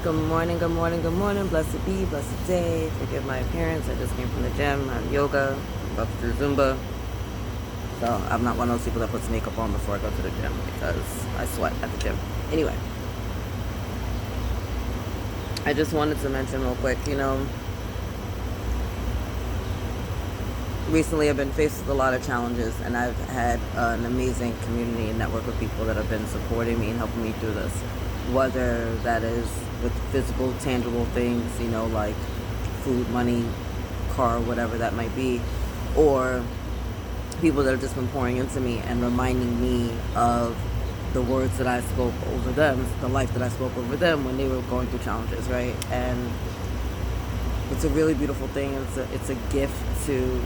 Good morning, good morning, good morning. Blessed be, blessed day. Forgive my appearance. I just came from the gym. I'm yoga. I'm about to do Zumba. So I'm not one of those people that puts makeup on before I go to the gym because I sweat at the gym. Anyway, I just wanted to mention real quick, recently I've been faced with a lot of challenges, and I've had an amazing community and network of people that have been supporting me and helping me through this. Whether that is with physical, tangible things, like food, money, car, whatever that might be, or people that have just been pouring into me and reminding me of the words that I spoke over them, the life that I spoke over them when they were going through challenges, right? And it's a really beautiful thing. It's a gift to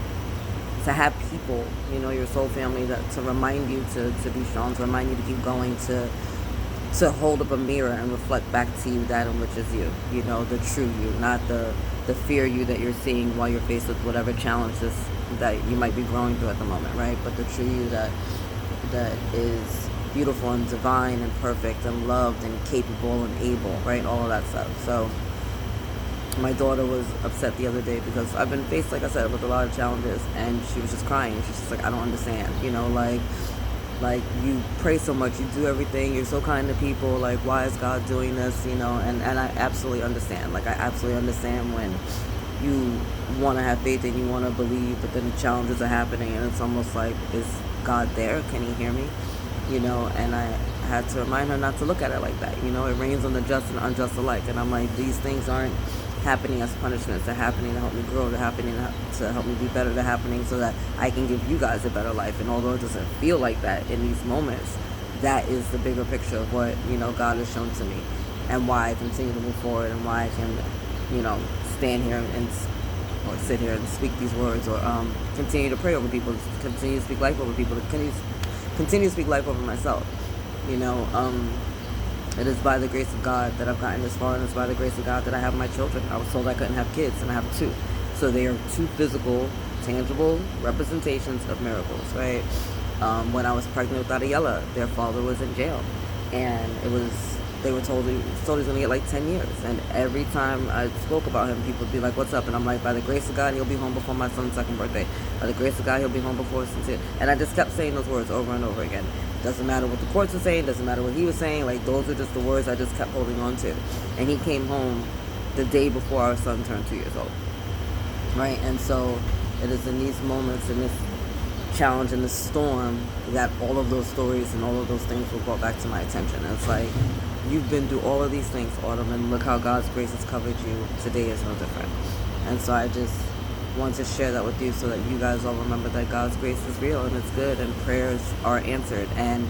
have people, your soul family, that to remind you to be strong, to remind you to keep going, to hold up a mirror and reflect back to you that in which is you, the true you, not the fear you that you're seeing while you're faced with whatever challenges that you might be growing through at the moment, right? But the true you that is beautiful and divine and perfect and loved and capable and able, right? All of that stuff. So my daughter was upset the other day because I've been faced, like I said, with a lot of challenges, and she was just crying. She's just like, I don't understand, like you pray so much, you do everything, you're so kind to people, like why is God doing this, and I absolutely understand. Like I absolutely understand when you want to have faith and you want to believe, but then the challenges are happening and it's almost like, is God there? Can he hear me? And I had to remind her not to look at it like that. It rains on the just and unjust alike, and I'm like, these things aren't happening as punishments. They're happening to help me grow. They're happening to help me be better. They're happening so that I can give you guys a better life. And although it doesn't feel like that in these moments, that is the bigger picture of what God has shown to me, and why I continue to move forward, and why I can stand here or sit here and speak these words, or continue to pray over people, continue to speak life over people, continue to speak life over myself. It is by the grace of God that I've gotten this far, and it's by the grace of God that I have my children. I was told I couldn't have kids, and I have two. So they are two physical, tangible representations of miracles, right? When I was pregnant with Ariella, their father was in jail, and they were told he was going to get like 10 years. And every time I spoke about him, people would be like, what's up? And I'm like, by the grace of God, he'll be home before my son's second birthday. By the grace of God, he'll be home before his sincere. And I just kept saying those words over and over again. Doesn't matter what the courts were saying, doesn't matter what he was saying, like those are just the words I just kept holding on to. And he came home the day before our son turned 2 years old, right? And so it is in these moments, in this challenge, in this storm, that all of those stories and all of those things were brought back to my attention. And it's like, you've been through all of these things, Autumn, and look how God's grace has covered you. Today is no different. And so I just want to share that with you so that you guys all remember that God's grace is real and it's good, and prayers are answered. And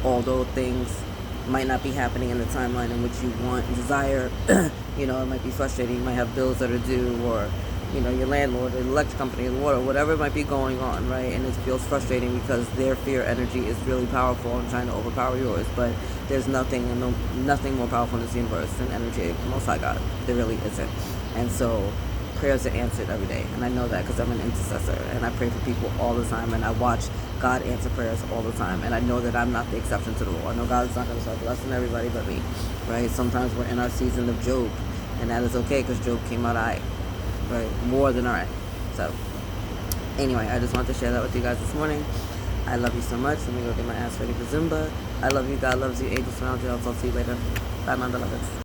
although things might not be happening in the timeline in which you want and desire, it might be frustrating. You might have bills that are due, or your landlord, or the electric company, the water, whatever might be going on, right? And it feels frustrating because their fear energy is really powerful and trying to overpower yours. But there's nothing more powerful in this universe than energy of the Most High God. There really isn't. And so prayers are answered every day, and I know that because I'm an intercessor, and I pray for people all the time, and I watch God answer prayers all the time, and I know that I'm not the exception to the rule. I know God's not going to start blessing everybody but me, right? Sometimes we're in our season of Job, and that is okay because Job came out alright, right? More than alright. So anyway, I just wanted to share that with you guys this morning. I love you so much. Let me go get my ass ready for Zumba. I love you. God loves you. Angels surround you. I'll talk to you later. Bye, my beloveds.